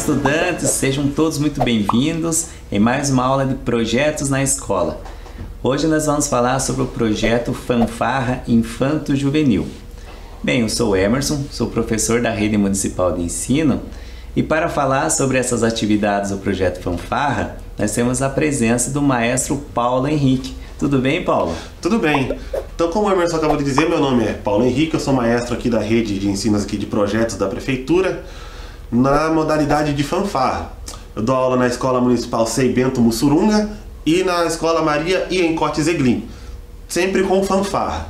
estudantes, sejam todos muito bem-vindos em mais uma aula de projetos na escola. Hoje nós vamos falar sobre o projeto Fanfarra Infanto Juvenil. Bem, eu sou o Emerson, sou professor da Rede Municipal de Ensino e para falar sobre essas atividades do projeto Fanfarra, nós temos a presença do maestro Paulo Henrique. Tudo bem, Paulo? Tudo bem. Então, como o Emerson acabou de dizer, meu nome é Paulo Henrique, eu sou maestro aqui da Rede de Ensinos aqui de Projetos da Prefeitura, na modalidade de fanfarra. Eu dou aula na Escola Municipal Sei Bento Mussurunga e na Escola Maria Iencote Zeglin, sempre com fanfarra.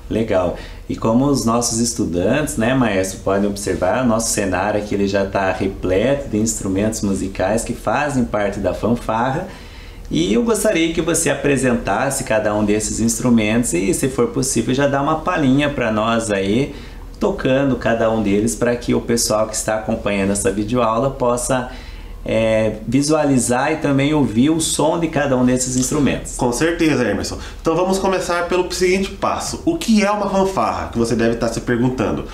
Legal. E como os nossos estudantes, né, maestro, podem observar, nosso cenário aqui ele já está repleto de instrumentos musicais que fazem parte da fanfarra. E eu gostaria que você apresentasse cada um desses instrumentos e, se for possível, já dar uma palhinha para nós aí, tocando cada um deles, para que o pessoal que está acompanhando essa videoaula possa visualizar e também ouvir o som de cada um desses instrumentos. Com certeza, Emerson. Então vamos começar pelo seguinte passo. O que é uma fanfarra? Que você deve estar se perguntando.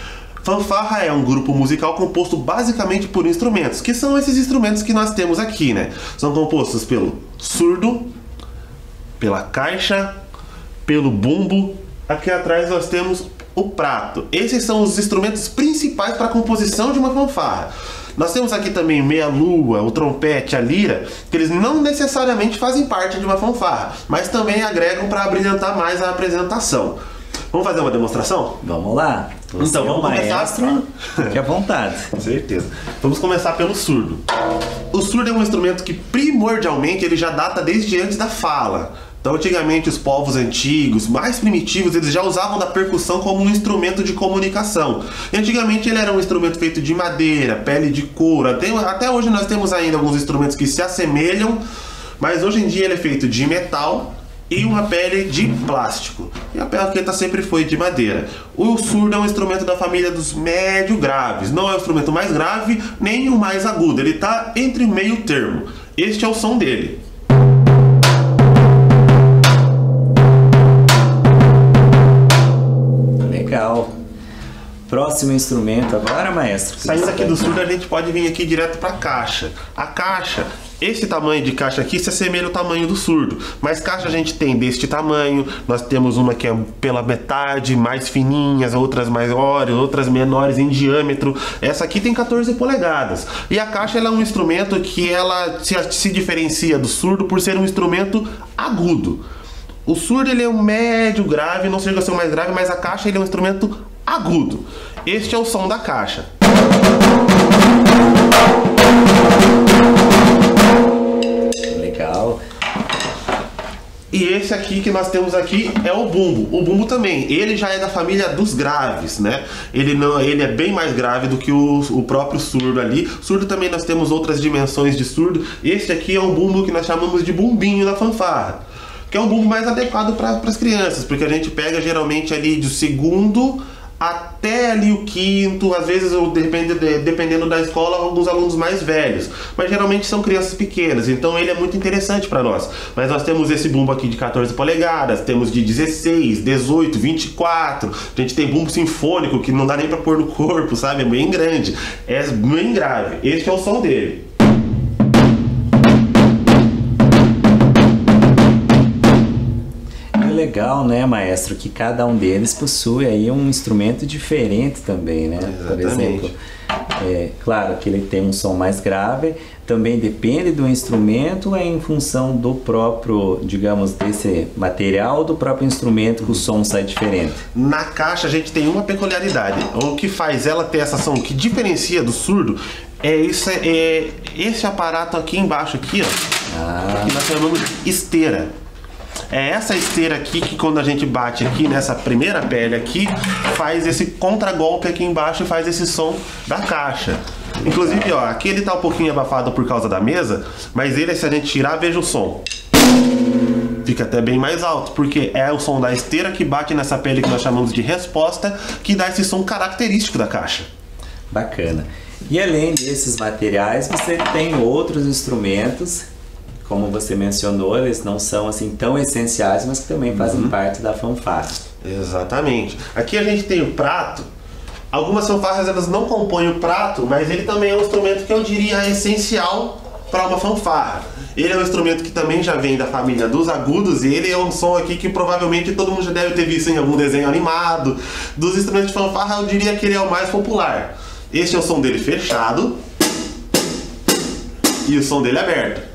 Fanfarra é um grupo musical composto basicamente por instrumentos, que são esses instrumentos que nós temos aqui, né? São compostos pelo surdo, pela caixa, pelo bumbo. Aqui atrás nós temos o prato. Esses são os instrumentos principais para a composição de uma fanfarra. Nós temos aqui também meia-lua, o trompete, a lira, que eles não necessariamente fazem parte de uma fanfarra, mas também agregam para abrilhantar mais a apresentação. Vamos fazer uma demonstração? Vamos lá. Você então vamos começar. Fique à vontade. Com certeza. Vamos começar pelo surdo. O surdo é um instrumento que primordialmente ele já data desde antes da fala. Então, antigamente, os povos antigos, mais primitivos, eles já usavam da percussão como um instrumento de comunicação. E antigamente ele era um instrumento feito de madeira, pele de couro. Até hoje nós temos ainda alguns instrumentos que se assemelham, mas hoje em dia ele é feito de metal e uma pele de plástico. E a plaqueta sempre foi de madeira. O surdo é um instrumento da família dos médio graves. Não é o instrumento mais grave, nem o mais agudo. Ele está entre o meio termo. Este é o som dele. Legal. Próximo instrumento agora, maestro? Saindo aqui do surdo, a gente pode vir aqui direto para a caixa. A caixa, esse tamanho de caixa aqui se assemelha ao tamanho do surdo. Mas caixa a gente tem deste tamanho, nós temos uma que é pela metade, mais fininhas, outras maiores, outras menores em diâmetro. Essa aqui tem 14 polegadas. E a caixa ela é um instrumento que ela se diferencia do surdo por ser um instrumento agudo. O surdo ele é um médio grave, não chega a ser o mais grave, mas a caixa ele é um instrumento agudo. Este é o som da caixa. Legal. E esse aqui que nós temos aqui é o bumbo. O bumbo também, ele já é da família dos graves, né? Ele é bem mais grave do que o próprio surdo ali. Surdo também nós temos outras dimensões de surdo. Esse aqui é um bumbo que nós chamamos de bumbinho da fanfarra, que é um bumbo mais adequado para as crianças, porque a gente pega geralmente ali do segundo até ali o quinto, às vezes dependendo da escola, alguns alunos mais velhos, mas geralmente são crianças pequenas, então ele é muito interessante para nós. Mas nós temos esse bumbo aqui de 14 polegadas, temos de 16, 18, 24, a gente tem bumbo sinfônico que não dá nem para pôr no corpo, sabe? É bem grande, é bem grave. Este é o som dele. Legal, né, maestro, que cada um deles possui aí um instrumento diferente também, né? Exatamente. Por exemplo, claro que ele tem um som mais grave, também depende do instrumento, é em função do próprio, digamos, desse material, do próprio instrumento que o som sai diferente. Na caixa a gente tem uma peculiaridade, o que faz ela ter essa som, que diferencia do surdo, é esse aparato aqui embaixo, aqui, ó, que nós chamamos de esteira. É essa esteira aqui que quando a gente bate aqui nessa primeira pele aqui, faz esse contragolpe aqui embaixo e faz esse som da caixa. Inclusive, ó, aqui ele tá um pouquinho abafado por causa da mesa, mas ele, se a gente tirar, veja o som. Fica até bem mais alto, porque é o som da esteira que bate nessa pele que nós chamamos de resposta, que dá esse som característico da caixa. Bacana. E além desses materiais, você tem outros instrumentos, como você mencionou, eles não são assim tão essenciais, mas que também fazem parte da fanfarra. Exatamente. Aqui a gente tem o prato. Algumas fanfarras elas não compõem o prato, mas ele também é um instrumento que eu diria essencial para uma fanfarra. Ele é um instrumento que também já vem da família dos agudos, e ele é um som aqui que provavelmente todo mundo já deve ter visto em algum desenho animado. Dos instrumentos de fanfarra, eu diria que ele é o mais popular. Este é o som dele fechado e o som dele aberto.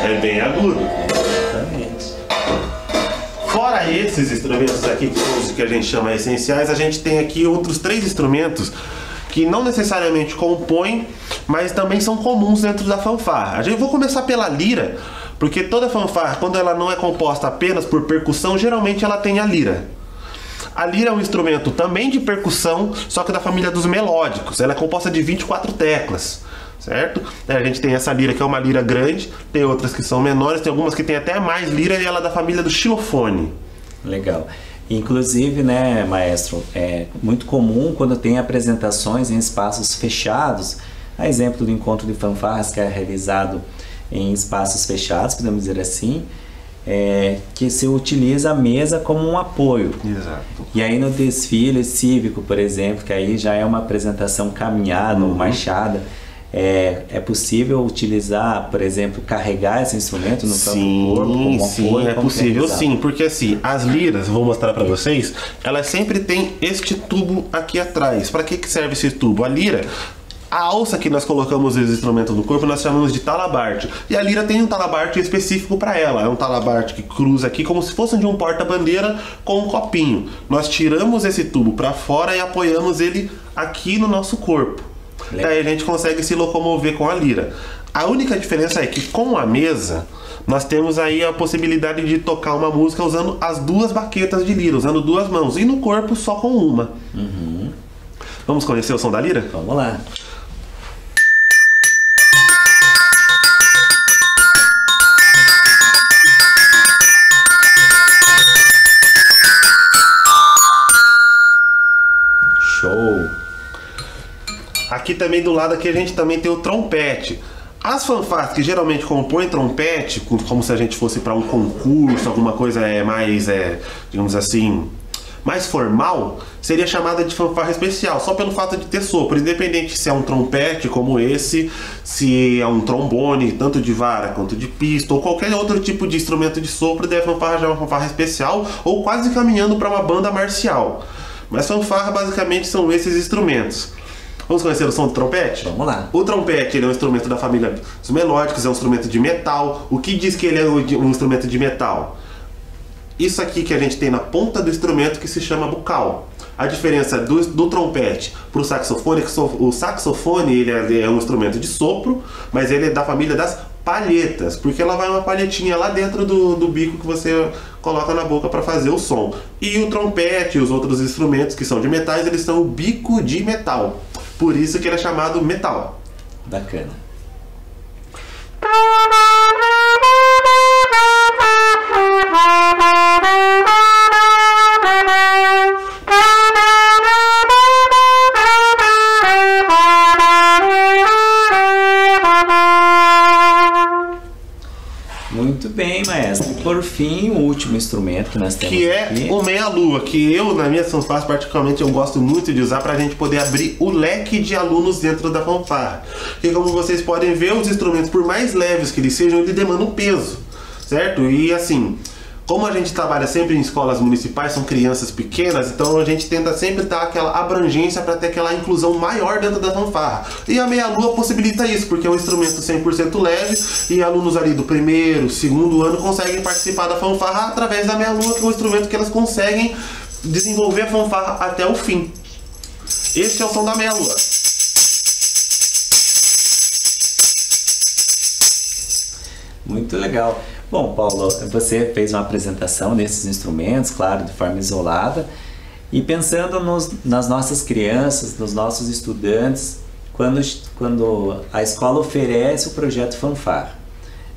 É bem agudo. Exatamente. Fora esses instrumentos aqui, que são os que a gente chama essenciais, a gente tem aqui outros 3 instrumentos que não necessariamente compõem, mas também são comuns dentro da fanfarra. Vou começar pela lira, porque toda fanfarra, quando ela não é composta apenas por percussão, geralmente ela tem a lira. A lira é um instrumento também de percussão, só que da família dos melódicos. Ela é composta de 24 teclas, certo? A gente tem essa lira que é uma lira grande, tem outras que são menores, tem algumas que tem até mais lira, e ela é da família do xilofone. Legal. Inclusive, né, maestro, é muito comum quando tem apresentações em espaços fechados, a exemplo do encontro de fanfarras que é realizado em espaços fechados, podemos dizer assim, que se utiliza a mesa como um apoio. Exato. E aí no desfile cívico, por exemplo, que aí já é uma apresentação caminhada ou marchada, é possível utilizar, por exemplo, carregar esse instrumento no próprio corpo como apoio? É possível sim, porque assim, as liras, vou mostrar para vocês, elas sempre tem este tubo aqui atrás. Para que serve esse tubo? A lira, a alça que nós colocamos os instrumentos no corpo, nós chamamos de talabarte. E a lira tem um talabarte específico para ela. É um talabarte que cruza aqui como se fosse de um porta-bandeira com um copinho. Nós tiramos esse tubo para fora e apoiamos ele aqui no nosso corpo. Daí a gente consegue se locomover com a lira. A única diferença é que com a mesa nós temos aí a possibilidade de tocar uma música usando as 2 baquetas de lira, usando 2 mãos, e no corpo só com uma. Vamos conhecer o som da lira? Vamos lá. Show! Aqui também do lado aqui a gente também tem o trompete. As fanfarras que geralmente compõem trompete, como se a gente fosse para um concurso, alguma coisa mais, digamos assim, mais formal, seria chamada de fanfarra especial, só pelo fato de ter sopro, independente se é um trompete como esse, se é um trombone, tanto de vara quanto de pista, ou qualquer outro tipo de instrumento de sopro, daí a fanfarra já é uma fanfarra especial, ou quase caminhando para uma banda marcial. Mas fanfarra basicamente são esses instrumentos. Vamos conhecer o som do trompete? Vamos lá. O trompete ele é um instrumento da família dos melódicos, é um instrumento de metal. O que diz que ele é um instrumento de metal? Isso aqui que a gente tem na ponta do instrumento que se chama bucal. A diferença do trompete para o saxofone é que o saxofone ele é um instrumento de sopro, mas ele é da família das palhetas, porque ela vai uma palhetinha lá dentro do bico que você coloca na boca para fazer o som. E o trompete e os outros instrumentos que são de metais, eles são o bico de metal. Por isso que ele é chamado metal. Bacana. Muito bem, maestro. E por fim, o último instrumento que nós temos que é aqui. o meia-lua, que eu, na minha fanfarra particularmente, eu gosto muito de usar para a gente poder abrir o leque de alunos dentro da fanfarra. Porque como vocês podem ver, os instrumentos, por mais leves que eles sejam, eles demandam peso, certo? E assim, como a gente trabalha sempre em escolas municipais, são crianças pequenas, então a gente tenta sempre dar aquela abrangência para ter aquela inclusão maior dentro da fanfarra. E a meia-lua possibilita isso, porque é um instrumento 100% leve e alunos ali do primeiro, segundo ano conseguem participar da fanfarra através da meia-lua, que é um instrumento que elas conseguem desenvolver a fanfarra até o fim. Este é o som da meia-lua. Muito legal. Bom, Paulo, você fez uma apresentação desses instrumentos, claro, de forma isolada, e pensando nas nossas crianças, nos nossos estudantes, quando a escola oferece o projeto fanfarra.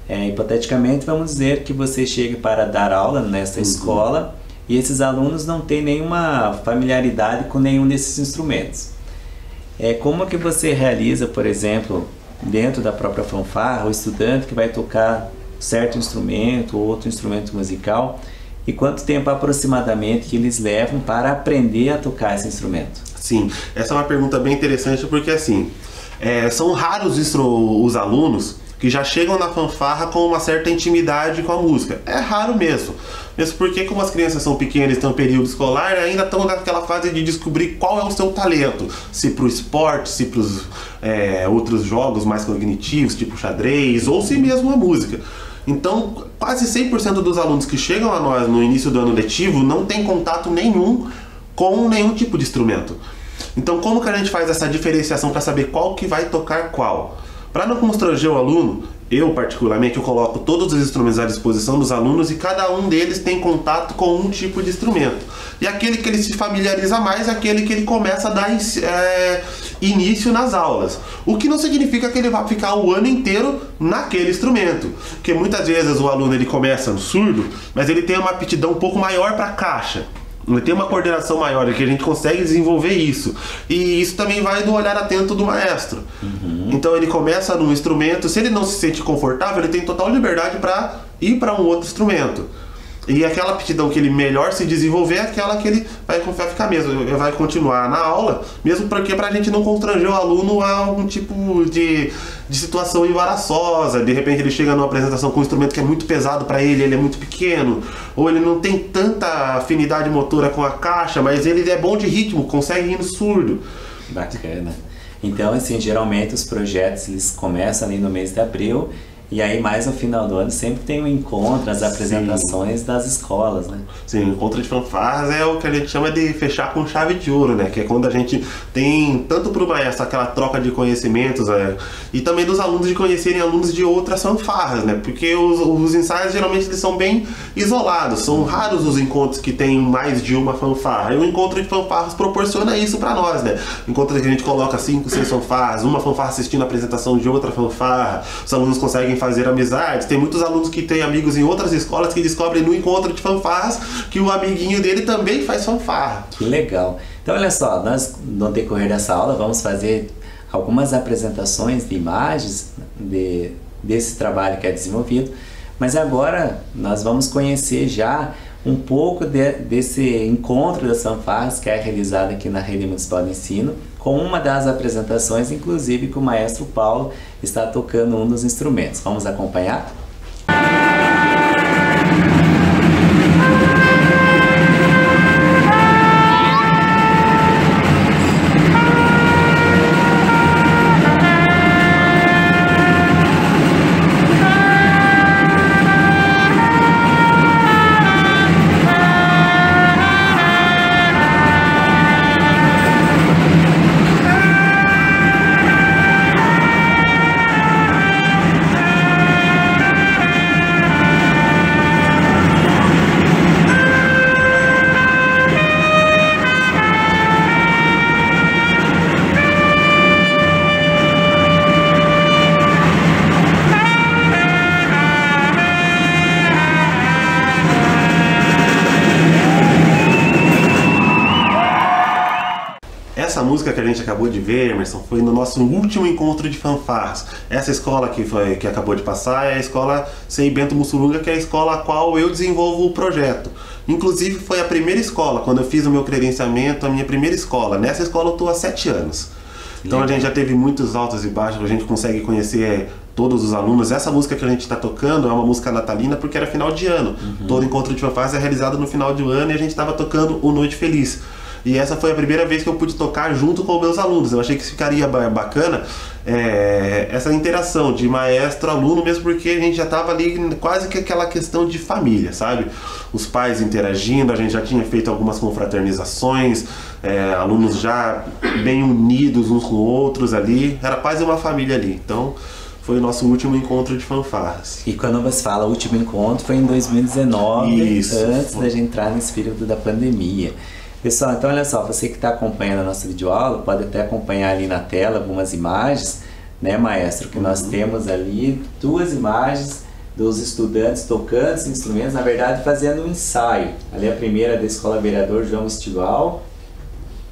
Hipoteticamente, vamos dizer que você chegue para dar aula nessa escola e esses alunos não têm nenhuma familiaridade com nenhum desses instrumentos. Como que você realiza, por exemplo, dentro da própria fanfarra, o estudante que vai tocar certo instrumento ou outro instrumento musical, e quanto tempo aproximadamente que eles levam para aprender a tocar esse instrumento? Sim, essa é uma pergunta bem interessante porque assim, são raros os alunos que já chegam na fanfarra com uma certa intimidade com a música. É raro mesmo. Mesmo porque como as crianças são pequenas, estão no período escolar, ainda estão naquela fase de descobrir qual é o seu talento. Se para o esporte, se para os outros jogos mais cognitivos, tipo xadrez, ou se mesmo a música. Então, quase 100% dos alunos que chegam a nós no início do ano letivo não tem contato nenhum com nenhum tipo de instrumento. Então, como que a gente faz essa diferenciação para saber qual que vai tocar qual? Para não constranger o aluno, eu particularmente eu coloco todos os instrumentos à disposição dos alunos e cada um deles tem contato com um tipo de instrumento. E aquele que ele se familiariza mais é aquele que ele começa a dar início nas aulas. O que não significa que ele vai ficar o ano inteiro naquele instrumento. Porque muitas vezes o aluno ele começa no surdo, mas ele tem uma aptidão um pouco maior para a caixa. Ele tem uma coordenação maior, que a gente consegue desenvolver isso. E isso também vai do olhar atento do maestro. Então ele começa num instrumento, se ele não se sente confortável, ele tem total liberdade para ir para um outro instrumento. E aquela aptidão que ele melhor se desenvolver é aquela que ele vai ficar mesmo, vai continuar na aula, mesmo porque para a gente não constranger o aluno a algum tipo de situação embaraçosa. De repente ele chega numa apresentação com um instrumento que é muito pesado para ele é muito pequeno, ou ele não tem tanta afinidade motora com a caixa, mas ele é bom de ritmo, consegue ir no surdo. Bacana. Então, assim, geralmente os projetos eles começam ali no mês de abril. E aí, mais no final do ano, sempre tem um encontro, as apresentações das escolas, né? Sim, o encontro de fanfarras é o que a gente chama de fechar com chave de ouro, né? Que é quando a gente tem, tanto para o maestro, aquela troca de conhecimentos, e também dos alunos de conhecerem alunos de outras fanfarras, né? Porque os ensaios, geralmente, eles são bem isolados. São raros os encontros que tem mais de uma fanfarra. E o encontro de fanfarras proporciona isso para nós, né? Encontros que a gente coloca 5, 6 fanfarras, uma fanfarra assistindo a apresentação de outra fanfarra, os alunos conseguem fazer amizades. Tem muitos alunos que têm amigos em outras escolas que descobrem no encontro de fanfarras que o amiguinho dele também faz fanfarra. Que legal. Então olha só, nós no decorrer dessa aula vamos fazer algumas apresentações de imagens desse trabalho que é desenvolvido, mas agora nós vamos conhecer já um pouco desse encontro das fanfarras que é realizado aqui na Rede Municipal de Ensino, com uma das apresentações, inclusive, que o maestro Paulo está tocando um dos instrumentos. Vamos acompanhar? Essa música que a gente acabou de ver, Emerson, foi no nosso último encontro de fanfarras. Essa escola que acabou de passar é a escola CEI Bento Mussurunga, que é a escola a qual eu desenvolvo o projeto. Inclusive foi a primeira escola, quando eu fiz o meu credenciamento, a minha primeira escola. Nessa escola eu estou há 7 anos. Então a gente já teve muitos altos e baixos, a gente consegue conhecer todos os alunos. Essa música que a gente está tocando é uma música natalina porque era final de ano. Todo encontro de fanfarras é realizado no final do ano e a gente estava tocando o Noite Feliz. E essa foi a primeira vez que eu pude tocar junto com os meus alunos. Eu achei que ficaria bacana essa interação de maestro-aluno, mesmo porque a gente já estava ali quase que aquela questão de família, sabe? Os pais interagindo, a gente já tinha feito algumas confraternizações, alunos já bem unidos uns com outros ali, era quase uma família ali. Então foi o nosso último encontro de fanfarras. E quando você fala último encontro, foi em 2019, Isso, antes da gente entrar nesse período da pandemia. Pessoal, então olha só, você que está acompanhando a nossa videoaula, pode até acompanhar ali na tela algumas imagens, né, maestro? Que nós temos ali 2 imagens dos estudantes tocando os instrumentos, na verdade fazendo um ensaio. Ali a primeira da Escola Vereador João Estival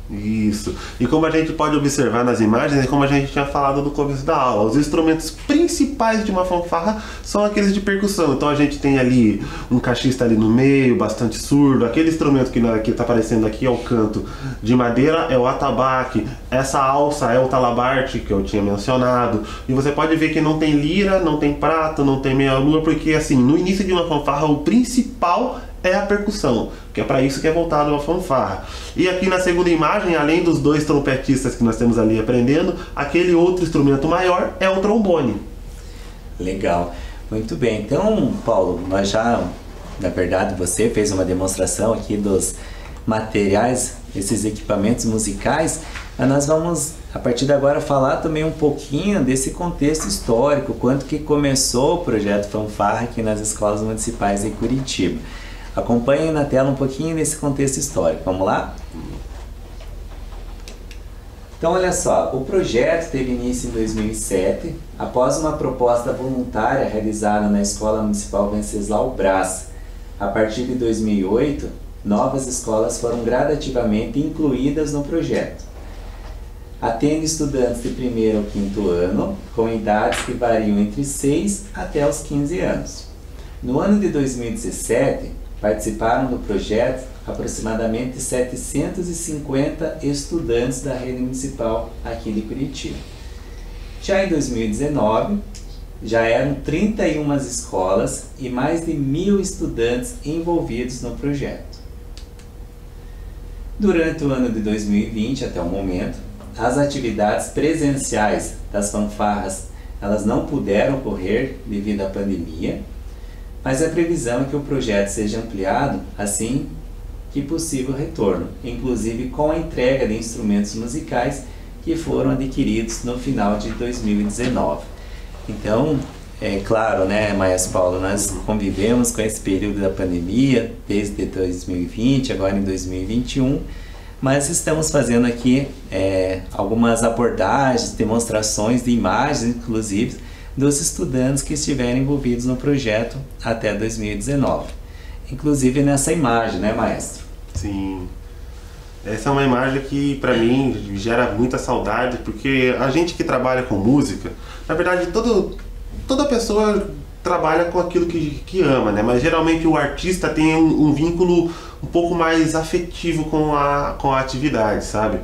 Isso. E como a gente pode observar nas imagens, é como a gente tinha falado no começo da aula, os instrumentos principais de uma fanfarra são aqueles de percussão. Então a gente tem ali um cachista ali no meio, bastante surdo. Aquele instrumento que está aparecendo aqui é o canto de madeira, é o atabaque. Essa alça é o talabarte, que eu tinha mencionado. E você pode ver que não tem lira, não tem prato, não tem meia-lua, porque assim, no início de uma fanfarra, o principal é a percussão, que é para isso que é voltado a fanfarra. E aqui na segunda imagem, além dos dois trompetistas que nós temos ali aprendendo, aquele outro instrumento maior é o trombone. Legal, muito bem. Então, Paulo, nós já, na verdade, você fez uma demonstração aqui dos materiais, esses equipamentos musicais, mas nós vamos, a partir de agora, falar também um pouquinho desse contexto histórico, quanto que começou o projeto Fanfarra aqui nas escolas municipais em Curitiba. Acompanhem na tela um pouquinho desse contexto histórico. Vamos lá? Então, olha só, o projeto teve início em 2007, após uma proposta voluntária realizada na Escola Municipal Venceslau Braz. A partir de 2008, novas escolas foram gradativamente incluídas no projeto. Atende estudantes de 1º ao 5º ano, com idades que variam entre 6 até os 15 anos. No ano de 2017, participaram do projeto aproximadamente 750 estudantes da rede municipal aqui de Curitiba. Já em 2019, já eram 31 escolas e mais de 1.000 estudantes envolvidos no projeto. Durante o ano de 2020 até o momento, as atividades presenciais das fanfarras elas não puderam ocorrer devido à pandemia, mas a previsão é que o projeto seja ampliado assim que possível retorno, inclusive com a entrega de instrumentos musicais que foram adquiridos no final de 2019. Então, é claro, né, Maestro Paulo, nós convivemos com esse período da pandemia desde 2020, agora em 2021, mas estamos fazendo aqui algumas abordagens, demonstrações de imagens, inclusive, dos estudantes que estiverem envolvidos no projeto até 2019. Inclusive nessa imagem, né, maestro? Sim. Essa é uma imagem que, para mim, gera muita saudade, porque a gente que trabalha com música, na verdade, toda pessoa trabalha com aquilo que ama, né? Mas geralmente o artista tem um vínculo um pouco mais afetivo com a atividade, sabe?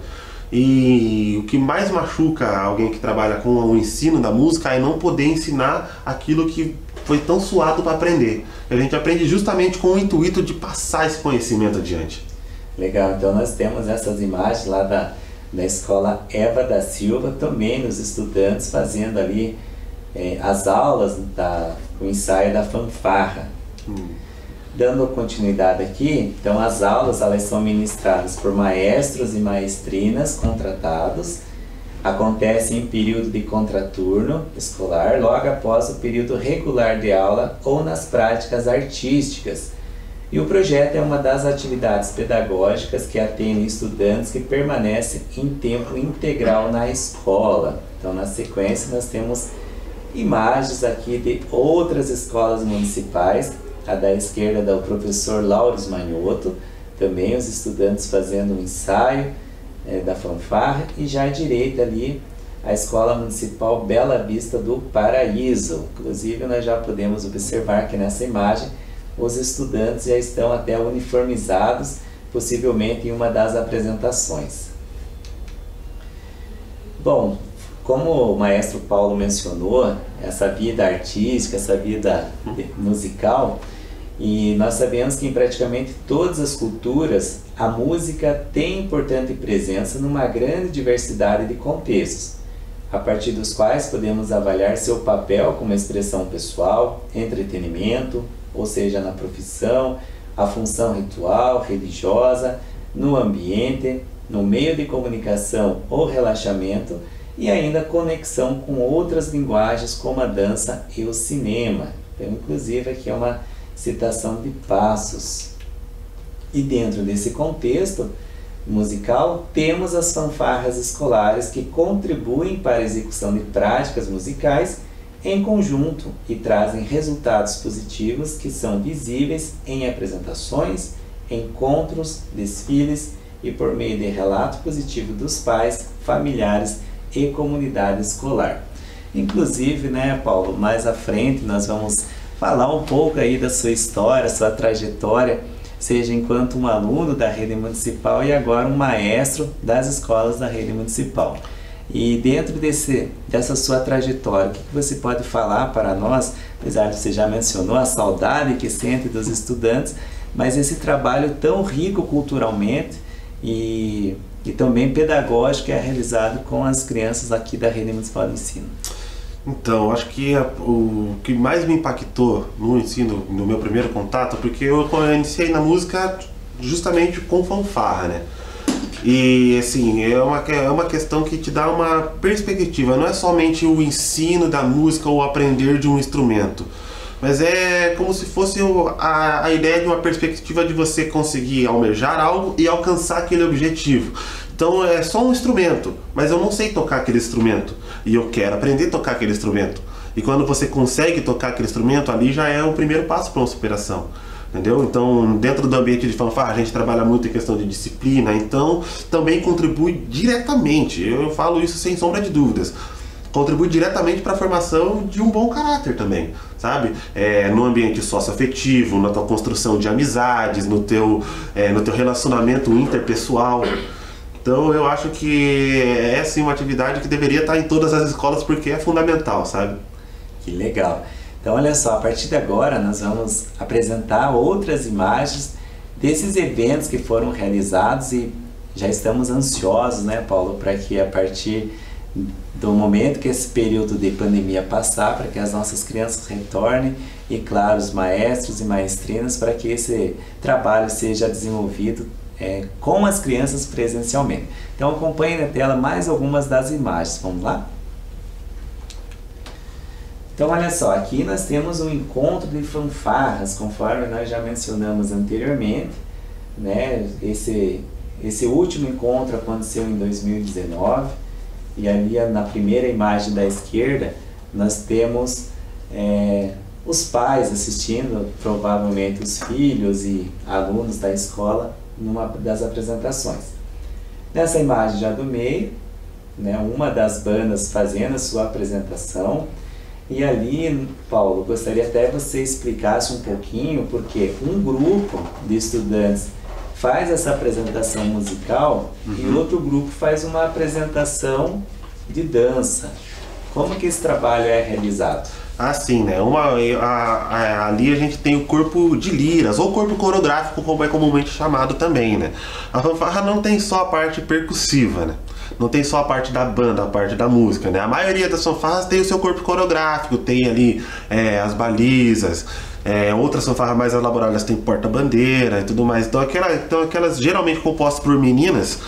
E o que mais machuca alguém que trabalha com o ensino da música é não poder ensinar aquilo que foi tão suado para aprender. A gente aprende justamente com o intuito de passar esse conhecimento adiante. Legal, então nós temos essas imagens lá da escola Eva da Silva, também os estudantes fazendo ali as aulas, o ensaio da fanfarra. Dando continuidade aqui, então as aulas elas são ministradas por maestros e maestrinas contratados, acontecem em período de contraturno escolar, logo após o período regular de aula ou nas práticas artísticas. E o projeto é uma das atividades pedagógicas que atendem estudantes que permanecem em tempo integral na escola. Então, na sequência, nós temos imagens aqui de outras escolas municipais. A da esquerda é do professor Laures Manioto, também os estudantes fazendo um ensaio da fanfarra, e já à direita ali a Escola Municipal Bela Vista do Paraíso. Inclusive nós já podemos observar que nessa imagem os estudantes já estão até uniformizados, possivelmente em uma das apresentações. Bom, como o maestro Paulo mencionou, essa vida artística, essa vida musical, e nós sabemos que em praticamente todas as culturas a música tem importante presença numa grande diversidade de contextos, a partir dos quais podemos avaliar seu papel como expressão pessoal, entretenimento, ou seja, na profissão, a função ritual, religiosa, no ambiente, no meio de comunicação ou relaxamento, e ainda conexão com outras linguagens como a dança e o cinema. Então, inclusive, aqui é uma citação de Passos. E dentro desse contexto musical, temos as fanfarras escolares que contribuem para a execução de práticas musicais em conjunto e trazem resultados positivos que são visíveis em apresentações, encontros, desfiles e por meio de relato positivo dos pais, familiares e comunidade escolar. Inclusive, né, Paulo, mais à frente nós vamos falar um pouco aí da sua história, sua trajetória, seja enquanto um aluno da rede municipal e agora um maestro das escolas da rede municipal. E dentro dessa sua trajetória, o que você pode falar para nós, apesar de você já mencionou a saudade que sente dos estudantes, mas esse trabalho tão rico culturalmente e também pedagógico é realizado com as crianças aqui da rede municipal de ensino? Então, acho que o que mais me impactou no ensino, no meu primeiro contato, porque eu iniciei na música justamente com fanfarra, né? E assim, é uma questão que te dá uma perspectiva, não é somente o ensino da música ou aprender de um instrumento, mas é como se fosse a ideia de uma perspectiva de você conseguir almejar algo e alcançar aquele objetivo. Então é só um instrumento, mas eu não sei tocar aquele instrumento e eu quero aprender a tocar aquele instrumento. E quando você consegue tocar aquele instrumento, ali já é o primeiro passo para uma superação. Entendeu? Então, dentro do ambiente de fanfarra, a gente trabalha muito em questão de disciplina, então também contribui diretamente, eu falo isso sem sombra de dúvidas, contribui diretamente para a formação de um bom caráter também, sabe? No ambiente socioafetivo, na tua construção de amizades, no teu relacionamento interpessoal. Então, eu acho que é sim uma atividade que deveria estar em todas as escolas porque é fundamental, sabe? Que legal! Então, olha só, a partir de agora nós vamos apresentar outras imagens desses eventos que foram realizados e já estamos ansiosos, né, Paulo, para que a partir do momento que esse período de pandemia passar, para que as nossas crianças retornem e, claro, os maestros e maestrinas, para que esse trabalho seja desenvolvido com as crianças presencialmente. Então, acompanhe na tela mais algumas das imagens. Vamos lá? Então, olha só, aqui nós temos um encontro de fanfarras, conforme nós já mencionamos anteriormente, né? Esse último encontro aconteceu em 2019, e ali na primeira imagem da esquerda nós temos os pais assistindo, provavelmente os filhos e alunos da escola, numa das apresentações. Nessa imagem já do meio, né, uma das bandas fazendo a sua apresentação. E ali, Paulo, gostaria até que você explicasse um pouquinho, porque um grupo de estudantes faz essa apresentação musical e outro grupo faz uma apresentação de dança. Como que esse trabalho é realizado? Assim, né? Ali a gente tem o corpo de liras, ou corpo coreográfico, como é comumente chamado também, né? A fanfarra não tem só a parte percussiva, né? Não tem só a parte da banda, a parte da música, né? A maioria das fanfarras tem o seu corpo coreográfico, tem ali as balizas, outras fanfarras mais elaboradas tem porta-bandeira e tudo mais. Então aquelas geralmente compostas por meninas,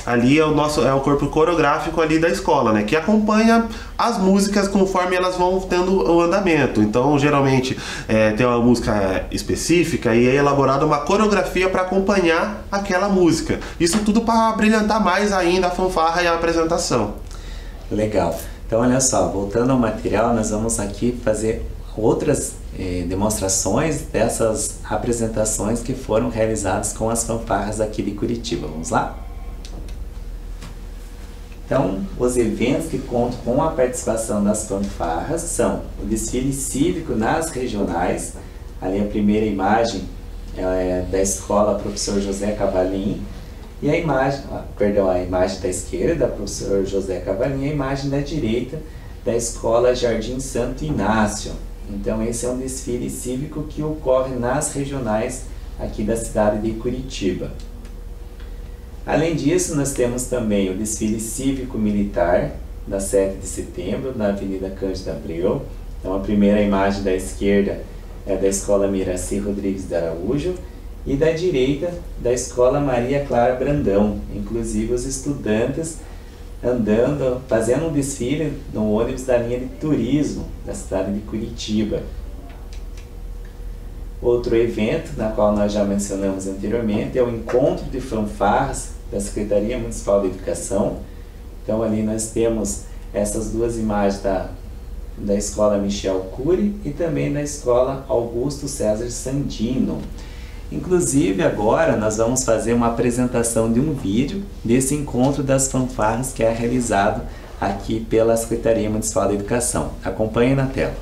ali é o corpo coreográfico ali da escola, né? Que acompanha as músicas conforme elas vão tendo o andamento. Então, geralmente, tem uma música específica e é elaborada uma coreografia para acompanhar aquela música. Isso tudo para brilhantar mais ainda a fanfarra e a apresentação. Legal. Então, olha só, voltando ao material, nós vamos aqui fazer outras demonstrações dessas apresentações que foram realizadas com as fanfarras aqui de Curitiba. Vamos lá? Então, os eventos que contam com a participação das fanfarras são o desfile cívico nas regionais. Ali a primeira imagem é da escola Professor José Cavalim, e a imagem da esquerda da Professor José Cavalim e a imagem da direita da escola Jardim Santo Inácio. Então, esse é um desfile cívico que ocorre nas regionais aqui da cidade de Curitiba. Além disso, nós temos também o desfile cívico-militar da 7 de setembro, na Avenida Cândido Abreu. Então, a primeira imagem da esquerda é da Escola Miraci Rodrigues de Araújo e da direita da Escola Maria Clara Brandão. Inclusive, os estudantes andando, fazendo um desfile no ônibus da linha de turismo da cidade de Curitiba. Outro evento, na qual nós já mencionamos anteriormente, é o encontro de fanfarras da Secretaria Municipal de Educação. Então, ali nós temos essas duas imagens da Escola Michel Cury e também da Escola Augusto César Sandino. Inclusive agora nós vamos fazer uma apresentação de um vídeo desse encontro das fanfarras que é realizado aqui pela Secretaria Municipal da Educação. Acompanhe na tela.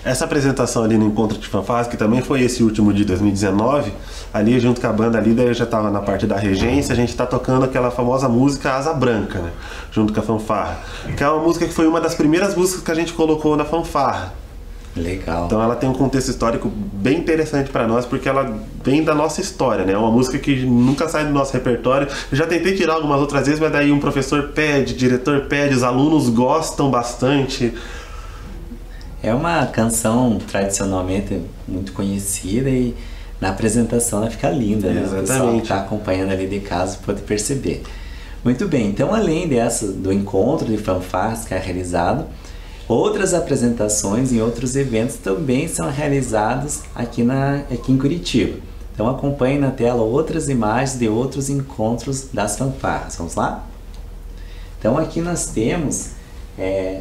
Essa apresentação ali no Encontro de Fanfarras, que também foi esse último de 2019, ali junto com a banda ali, daí eu já estava na parte da regência, a gente está tocando aquela famosa música Asa Branca, né? Junto com a fanfarra. Que é uma música que foi uma das primeiras músicas que a gente colocou na fanfarra. Legal. Então ela tem um contexto histórico bem interessante para nós, porque ela vem da nossa história, né? É uma música que nunca sai do nosso repertório. Eu já tentei tirar algumas outras vezes, mas daí um professor pede, diretor pede, os alunos gostam bastante. É uma canção tradicionalmente muito conhecida e na apresentação ela fica linda, né? Exatamente. O pessoal que está acompanhando ali de casa pode perceber. Muito bem, então além do encontro de fanfarras que é realizado, outras apresentações em outros eventos também são realizados aqui em Curitiba. Então acompanhe na tela outras imagens de outros encontros das fanfarras. Vamos lá? Então aqui nós temos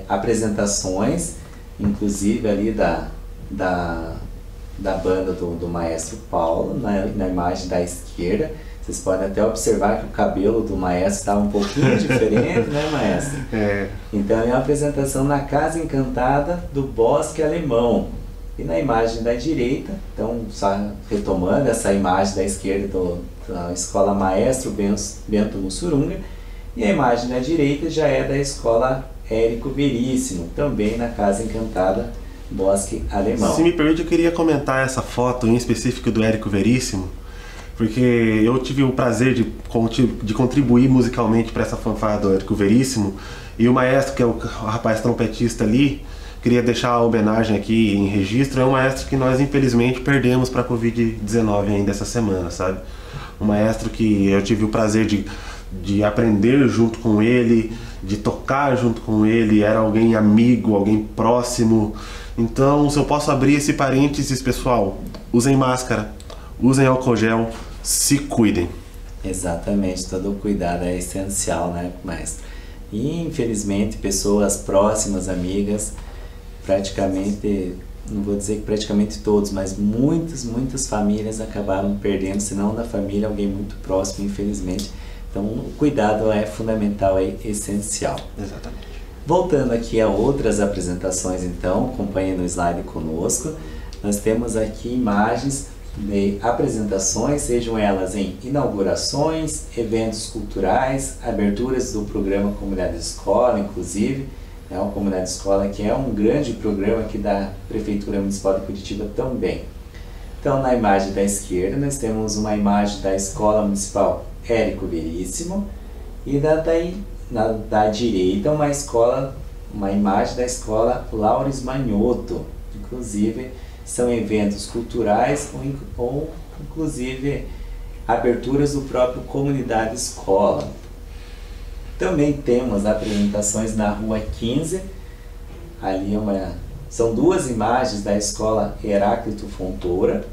apresentações, inclusive ali da banda do maestro Paulo, na imagem da esquerda. Vocês podem até observar que o cabelo do maestro está um pouquinho diferente, né, maestro? É. Então é uma apresentação na Casa Encantada do Bosque Alemão. E na imagem da direita, então só retomando essa imagem da esquerda da Escola Maestro Bento Mussurunga, e a imagem da direita já é da Escola Érico Veríssimo, também na Casa Encantada Bosque Alemão. Se me permite, eu queria comentar essa foto em específico do Érico Veríssimo, porque eu tive o prazer de contribuir musicalmente para essa fanfarra do Érico Veríssimo, e o maestro, que é o rapaz trompetista ali, queria deixar a homenagem aqui em registro, é um maestro que nós infelizmente perdemos para a Covid-19 ainda essa semana, sabe? Um maestro que eu tive o prazer de aprender junto com ele, de tocar junto com ele, era alguém amigo, alguém próximo. Então, se eu posso abrir esse parênteses, pessoal, usem máscara, usem álcool gel, se cuidem. Exatamente, todo o cuidado é essencial, né, maestro? E infelizmente pessoas próximas, amigas, praticamente, não vou dizer que praticamente todos, mas muitas famílias acabaram perdendo, se não da família, alguém muito próximo, infelizmente. Então o cuidado é fundamental, é essencial. Exatamente. Voltando aqui a outras apresentações, então, acompanhe no slide conosco. Nós temos aqui imagens de apresentações, sejam elas em inaugurações, eventos culturais, aberturas do programa Comunidade Escola, inclusive, né, a Comunidade Escola, que é um grande programa aqui da Prefeitura Municipal de Curitiba também. Então, na imagem da esquerda, nós temos uma imagem da Escola Municipal Érico Veríssimo e da direita uma imagem da Escola Laures Manioto. Inclusive, são eventos culturais ou inclusive aberturas do próprio Comunidade Escola. Também temos apresentações na Rua 15, ali são duas imagens da Escola Heráclito Fontoura,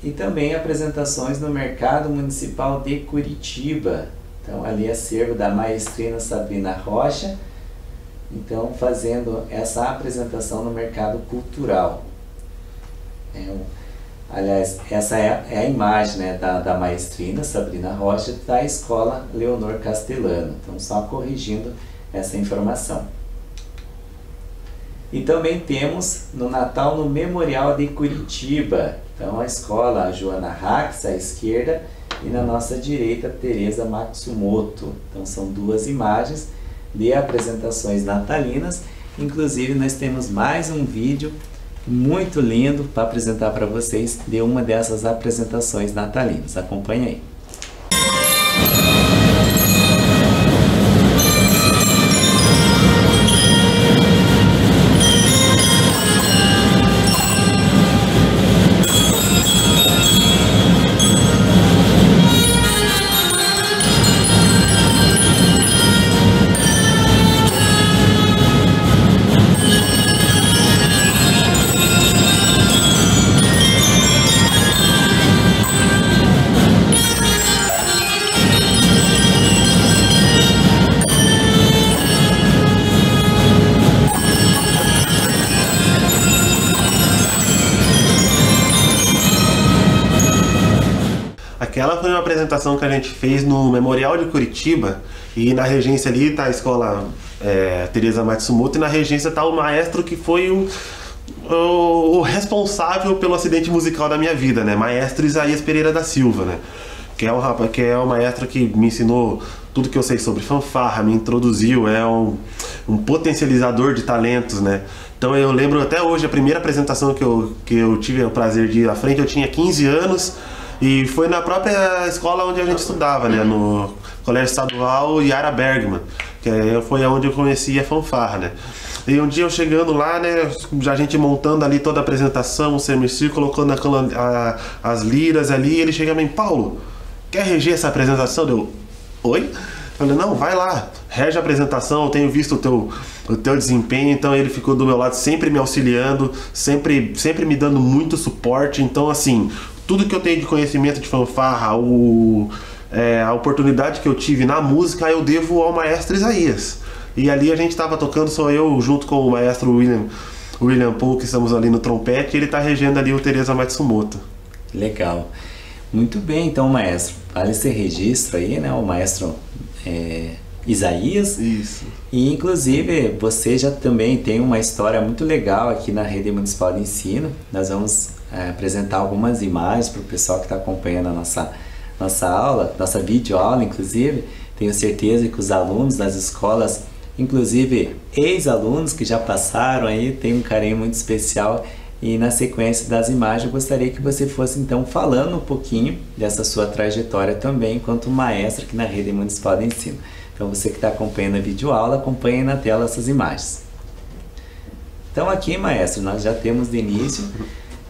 e também apresentações no Mercado Municipal de Curitiba. Então ali é acervo da maestrina Sabrina Rocha, então fazendo essa apresentação no mercado cultural. Aliás, essa é a imagem, né, da maestrina Sabrina Rocha da Escola Leonor Castellano. Então só corrigindo essa informação. E também temos no Natal no Memorial de Curitiba. Então a escola Joana Rax à esquerda e na nossa direita Teresa Matsumoto. Então são duas imagens de apresentações natalinas Inclusive nós temos mais um vídeo muito lindo para apresentar para vocês de uma dessas apresentações natalinas. Acompanhe aí. Aquela foi uma apresentação que a gente fez no Memorial de Curitiba, e na regência ali tá a escola Teresa Matsumoto, e na regência tá o maestro que foi o responsável pelo acidente musical da minha vida, né? Maestro Isaías Pereira da Silva, né? Que é um maestro que me ensinou tudo que eu sei sobre fanfarra, me introduziu, é um potencializador de talentos, né? Então eu lembro até hoje, a primeira apresentação que eu tive o prazer de ir à frente, eu tinha 15 anos, e foi na própria escola onde a gente estudava, né? No Colégio Estadual Yara Bergman, que foi onde eu conheci a fanfarra, né? E um dia eu chegando lá, né? Já a gente montando ali toda a apresentação, o semicírculo, colocando as liras ali, ele chega a mim: Paulo, quer reger essa apresentação? Eu: oi? Falei: não, vai lá, rege a apresentação, eu tenho visto o teu desempenho. Então ele ficou do meu lado, sempre me auxiliando, sempre me dando muito suporte. Então, assim, tudo que eu tenho de conhecimento de fanfarra, a oportunidade que eu tive na música, eu devo ao maestro Isaías. E ali a gente estava tocando, sou eu junto com o maestro William Paul, que estamos ali no trompete, e ele está regendo ali o Teresa Matsumoto. Legal. Muito bem, então, maestro. Vale esse registro aí, né? O maestro Isaías. Isso. E, inclusive, você já também tem uma história muito legal aqui na Rede Municipal de Ensino. Nós vamos apresentar algumas imagens para o pessoal que está acompanhando a nossa aula, nossa videoaula, inclusive. Tenho certeza que os alunos das escolas, inclusive ex-alunos que já passaram aí, têm um carinho muito especial. E na sequência das imagens, eu gostaria que você fosse então falando um pouquinho dessa sua trajetória também enquanto maestra aqui na Rede Municipal de Ensino. Então você que está acompanhando a videoaula, acompanhe na tela essas imagens. Então aqui, maestro, nós já temos de início,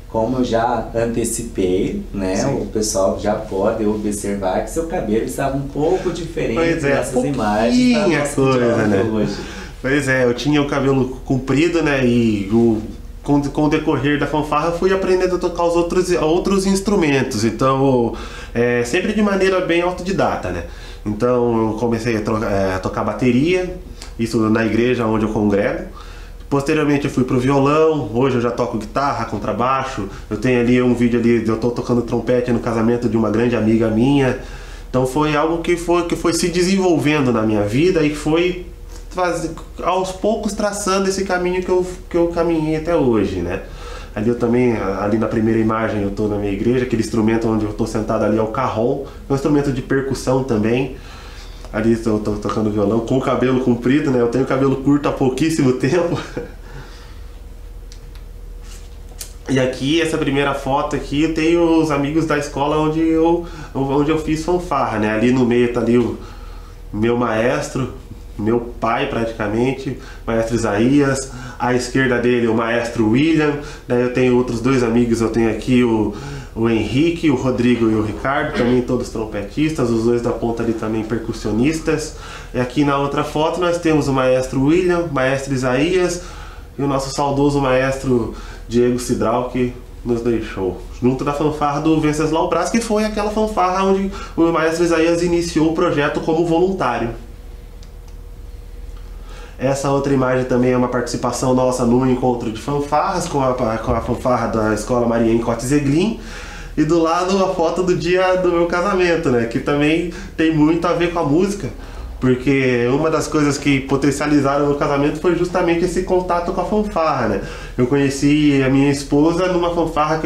como eu já antecipei, né? Sim. O pessoal já pode observar que seu cabelo estava um pouco diferente dessas imagens da nossa coisa, né? Hoje. Pois é, eu tinha o cabelo comprido, né? E com o decorrer da fanfarra fui aprendendo a tocar os outros instrumentos. Então, sempre de maneira bem autodidata, né? Então eu comecei a tocar bateria, isso na igreja onde eu congrego. Posteriormente eu fui pro violão, hoje eu já toco guitarra, contrabaixo. Eu tenho ali um vídeo ali, eu tô tocando trompete no casamento de uma grande amiga minha. Então foi algo que foi se desenvolvendo na minha vida e foi aos poucos traçando esse caminho que eu caminhei até hoje, né? Ali eu também, ali na primeira imagem, eu tô na minha igreja, aquele instrumento onde eu tô sentado ali é o carrom, é um instrumento de percussão também. Ali eu tô tocando violão com o cabelo comprido, né? Eu tenho cabelo curto há pouquíssimo tempo. E aqui, essa primeira foto aqui, eu tenho os amigos da escola onde eu fiz fanfarra, né? Ali no meio tá ali o meu maestro, meu pai praticamente, maestro Isaías. À esquerda dele o maestro William. Daí eu tenho outros dois amigos, eu tenho aqui o Henrique, o Rodrigo e o Ricardo, também todos trompetistas, os dois da ponta ali também percussionistas. E aqui na outra foto nós temos o maestro William, o maestro Isaías e o nosso saudoso maestro Diego Cidral, que nos deixou, junto da fanfarra do Venceslau Braz, que foi aquela fanfarra onde o maestro Isaías iniciou o projeto como voluntário. Essa outra imagem também é uma participação nossa no encontro de fanfarras com a fanfarra da Escola Mariane Cote-Zeglin. E do lado a foto do dia do meu casamento, né? Que também tem muito a ver com a música, porque uma das coisas que potencializaram o meu casamento foi justamente esse contato com a fanfarra, né? Eu conheci a minha esposa numa fanfarra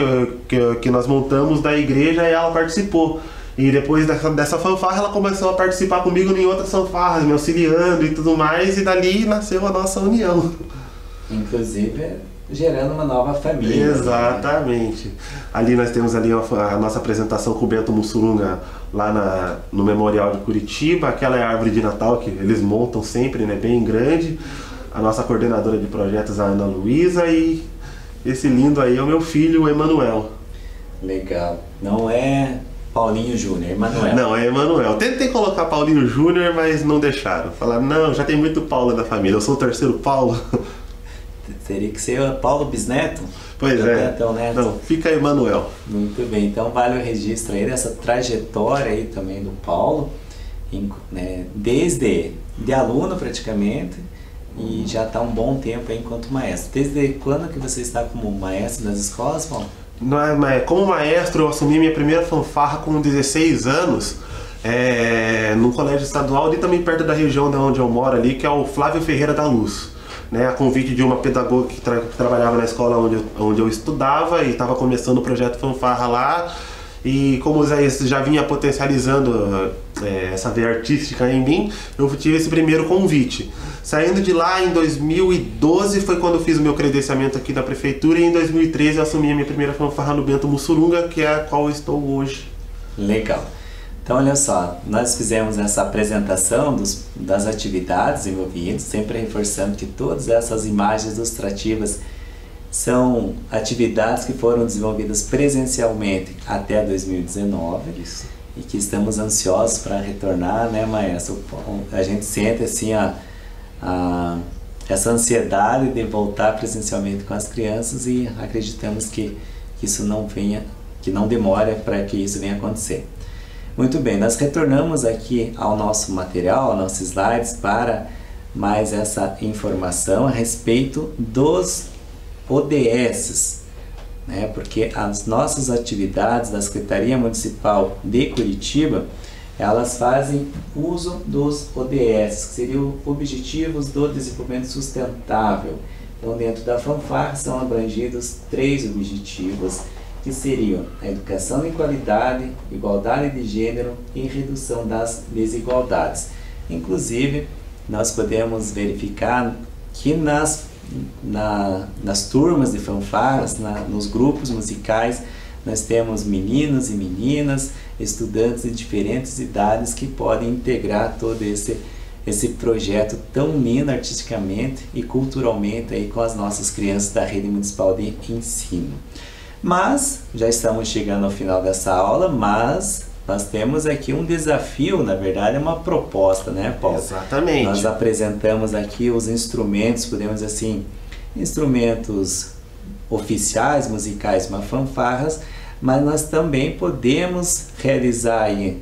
que nós montamos da igreja e ela participou. E depois dessa fanfarra ela começou a participar comigo em outras fanfarras, me auxiliando e tudo mais, e dali nasceu a nossa união. Inclusive gerando uma nova família. Exatamente. Né? Ali nós temos ali a nossa apresentação com o Bento Mussurunga lá no Memorial de Curitiba. Aquela é a árvore de Natal que eles montam sempre, né, bem grande. A nossa coordenadora de projetos, a Ana Luísa, e esse lindo aí é o meu filho, o Emanuel. Legal. Não é Paulinho Júnior, é Emanuel. Não, é Emanuel. Tentei colocar Paulinho Júnior, mas não deixaram. Falaram, não, já tem muito Paulo da família, eu sou o terceiro Paulo. Teria que ser o Paulo Bisneto? Pois é. Neto. Não, fica Emanuel. Muito bem, então vale o registro aí dessa trajetória aí também do Paulo, né, desde de aluno praticamente, e já está um bom tempo aí enquanto maestro. Desde quando que você está como maestro das escolas, Paulo? Como maestro, eu assumi minha primeira fanfarra com 16 anos, no colégio estadual, ali também perto da região de onde eu moro ali, que é o Flávio Ferreira da Luz. Né, a convite de uma pedagoga que trabalhava na escola onde eu estudava, e estava começando o projeto fanfarra lá, e como o Zé já vinha potencializando essa veia artística em mim, eu tive esse primeiro convite. Saindo de lá em 2012 foi quando eu fiz o meu credenciamento aqui da prefeitura, e em 2013 eu assumi a minha primeira fanfarra no Bento Mussurunga, que é a qual eu estou hoje. Legal. Então, olha só, nós fizemos essa apresentação das atividades envolvidas, sempre reforçando que todas essas imagens ilustrativas são atividades que foram desenvolvidas presencialmente até 2019. Isso. E que estamos ansiosos para retornar, né, maestro? A gente sente assim essa ansiedade de voltar presencialmente com as crianças, e acreditamos que isso não demore para que isso venha acontecer. Muito bem, nós retornamos aqui ao nosso material, aos nossos slides, para mais essa informação a respeito dos ODS, né? Porque as nossas atividades da Secretaria Municipal de Curitiba, elas fazem uso dos ODS, que seriam Objetivos do Desenvolvimento Sustentável. Então, dentro da fanfarra são abrangidos 3 objetivos, que seriam a educação em qualidade, igualdade de gênero e redução das desigualdades. Inclusive, nós podemos verificar que nas turmas de fanfarras, nos grupos musicais, nós temos meninos e meninas, estudantes de diferentes idades que podem integrar todo esse projeto tão lindo artisticamente e culturalmente aí com as nossas crianças da Rede Municipal de Ensino. Mas, já estamos chegando ao final dessa aula, mas nós temos aqui um desafio, na verdade é uma proposta, né, Paulo? Exatamente. Nós apresentamos aqui os instrumentos, podemos dizer assim, instrumentos oficiais, musicais, fanfarras, mas nós também podemos realizar aí,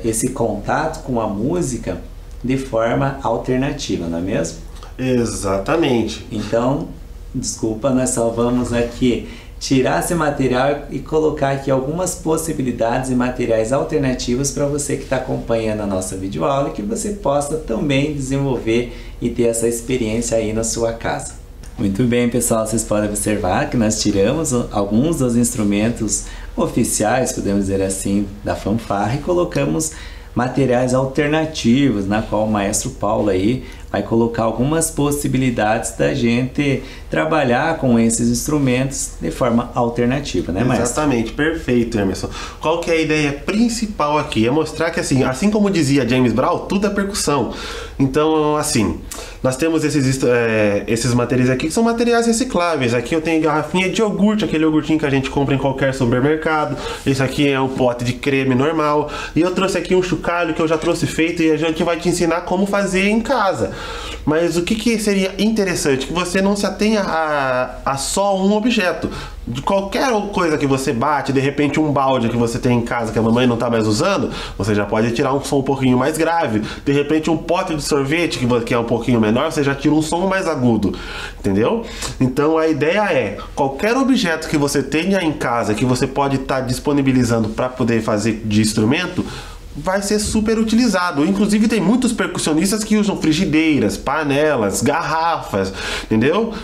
esse contato com a música de forma alternativa, não é mesmo? Exatamente. Então, desculpa, nós só vamos aqui tirar esse material e colocar aqui algumas possibilidades e materiais alternativos para você que está acompanhando a nossa videoaula, e que você possa também desenvolver e ter essa experiência aí na sua casa. Muito bem, pessoal, vocês podem observar que nós tiramos alguns dos instrumentos oficiais, podemos dizer assim, da fanfarra, e colocamos materiais alternativos, na qual o maestro Paulo aí vai colocar algumas possibilidades da gente trabalhar com esses instrumentos de forma alternativa, né, maestro? Exatamente, perfeito, Emerson. Qual que é a ideia principal aqui? É mostrar que, assim como dizia James Brown, tudo é percussão. Então, assim, nós temos esses materiais aqui que são materiais recicláveis. Aqui eu tenho garrafinha de iogurte, aquele iogurtinho que a gente compra em qualquer supermercado. Esse aqui é um pote de creme normal. E eu trouxe aqui um chocalho que eu já trouxe feito, e a gente vai te ensinar como fazer em casa. Mas o que seria interessante? Que você não se atenha a só um objeto. De qualquer coisa que você bate, de repente um balde que você tem em casa que a mamãe não está mais usando, você já pode tirar um som um pouquinho mais grave. De repente um pote de sorvete que é um pouquinho menor, você já tira um som mais agudo, entendeu? Então a ideia é, qualquer objeto que você tenha em casa, que você pode estar disponibilizando para poder fazer de instrumento, vai ser super utilizado. Inclusive tem muitos percussionistas que usam frigideiras, panelas, garrafas, entendeu?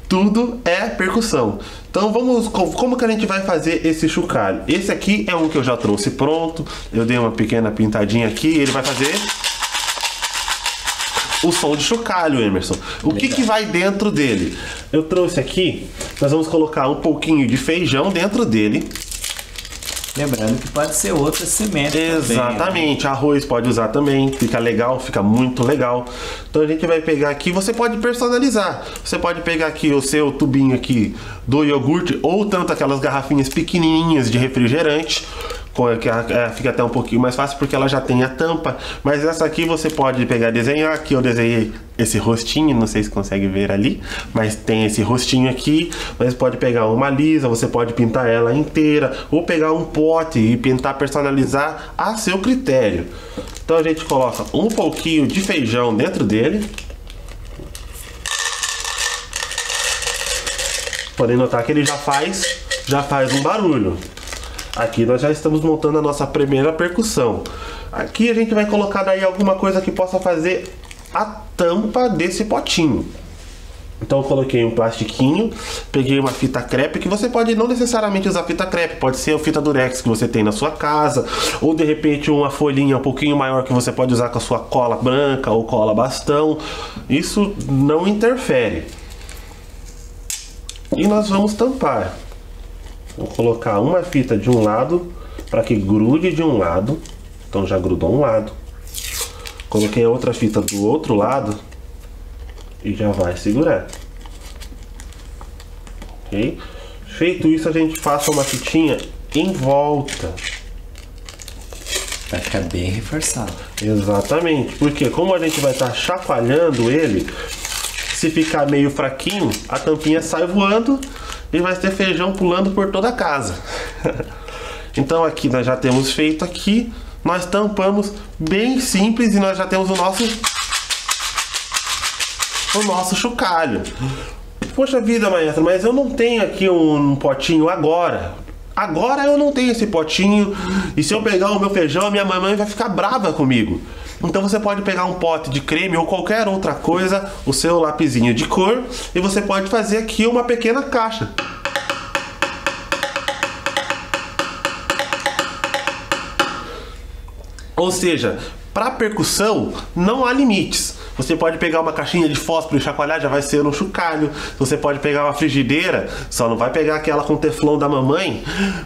Tudo é percussão. Então como que a gente vai fazer esse chocalho? Esse aqui é um que eu já trouxe pronto. Eu dei uma pequena pintadinha aqui. Ele vai fazer o som de chocalho, Emerson. O que vai dentro dele? Eu trouxe aqui, nós vamos colocar um pouquinho de feijão dentro dele. Lembrando que pode ser outra semente. Exatamente, também, né? Arroz pode usar também, fica legal, fica muito legal. Então a gente vai pegar aqui, você pode personalizar. Você pode pegar aqui o seu tubinho aqui do iogurte, ou tanto aquelas garrafinhas pequenininhas de refrigerante, fica até um pouquinho mais fácil porque ela já tem a tampa. Mas essa aqui você pode pegar e desenhar. Aqui eu desenhei esse rostinho, não sei se consegue ver ali, mas tem esse rostinho aqui. Mas pode pegar uma lisa, você pode pintar ela inteira, ou pegar um pote e pintar, personalizar a seu critério. Então a gente coloca um pouquinho de feijão dentro dele. Podem notar que ele já faz um barulho. Aqui nós já estamos montando a nossa primeira percussão. Aqui a gente vai colocar daí alguma coisa que possa fazer a tampa desse potinho. Então eu coloquei um plastiquinho, peguei uma fita crepe, que você pode não necessariamente usar fita crepe, pode ser a fita durex que você tem na sua casa, ou de repente uma folhinha um pouquinho maior que você pode usar com a sua cola branca ou cola bastão. Isso não interfere. E nós vamos tampar. Vou colocar uma fita de um lado para que grude de um lado. Então já grudou um lado. Coloquei a outra fita do outro lado e já vai segurar. Ok? Feito isso, a gente passa uma fitinha em volta. Vai ficar bem reforçado. Exatamente, porque como a gente vai estar chacoalhando ele, se ficar meio fraquinho, a tampinha sai voando e vai ter feijão pulando por toda a casa. Então aqui nós já temos feito aqui, nós tampamos bem simples e nós já temos o nosso chocalho. Poxa vida, maestro, mas eu não tenho aqui um potinho agora. Agora eu não tenho esse potinho, e se eu pegar o meu feijão, a minha mamãe vai ficar brava comigo. Então você pode pegar um pote de creme ou qualquer outra coisa, o seu lapisinho de cor, e você pode fazer aqui uma pequena caixa. Ou seja, para percussão não há limites. Você pode pegar uma caixinha de fósforo e chacoalhar, já vai ser no chocalho. Você pode pegar uma frigideira, só não vai pegar aquela com teflon da mamãe,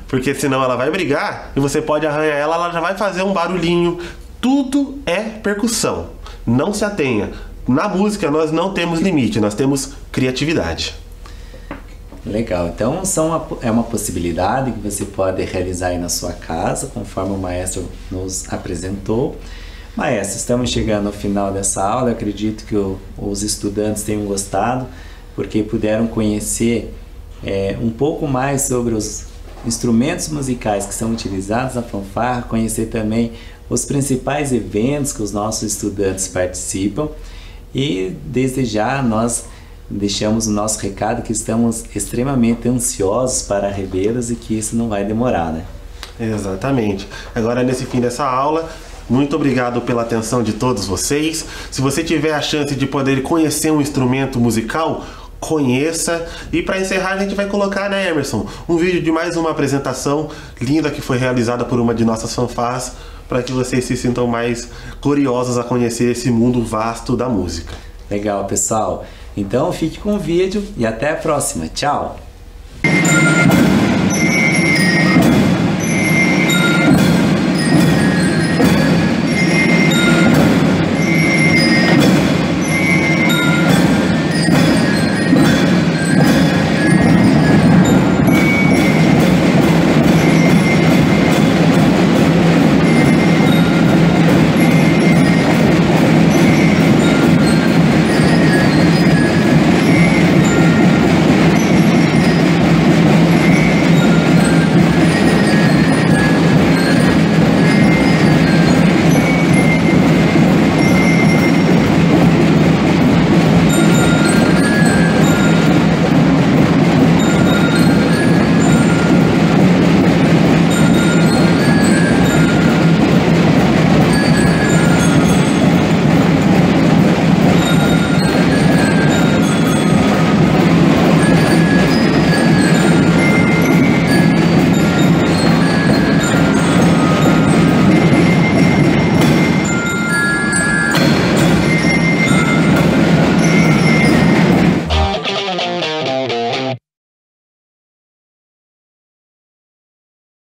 porque senão ela vai brigar, e você pode arranhar ela, ela já vai fazer um barulhinho. Tudo é percussão. Não se atenha. Na música nós não temos limite, nós temos criatividade. Legal, então é uma possibilidade que você pode realizar aí na sua casa, conforme o maestro nos apresentou. Maestro, estamos chegando ao final dessa aula. Eu acredito que os estudantes tenham gostado, porque puderam conhecer um pouco mais sobre os instrumentos musicais que são utilizados na fanfarra, conhecer também os principais eventos que os nossos estudantes participam, e desde já nós deixamos o nosso recado que estamos extremamente ansiosos para revê-los e que isso não vai demorar, né? Exatamente. Agora, nesse fim dessa aula, muito obrigado pela atenção de todos vocês. Se você tiver a chance de poder conhecer um instrumento musical, conheça. E para encerrar, a gente vai colocar, né, Emerson, um vídeo de mais uma apresentação linda que foi realizada por uma de nossas fanfarras, para que vocês se sintam mais curiosos a conhecer esse mundo vasto da música. Legal, pessoal. Então fique com o vídeo e até a próxima. Tchau!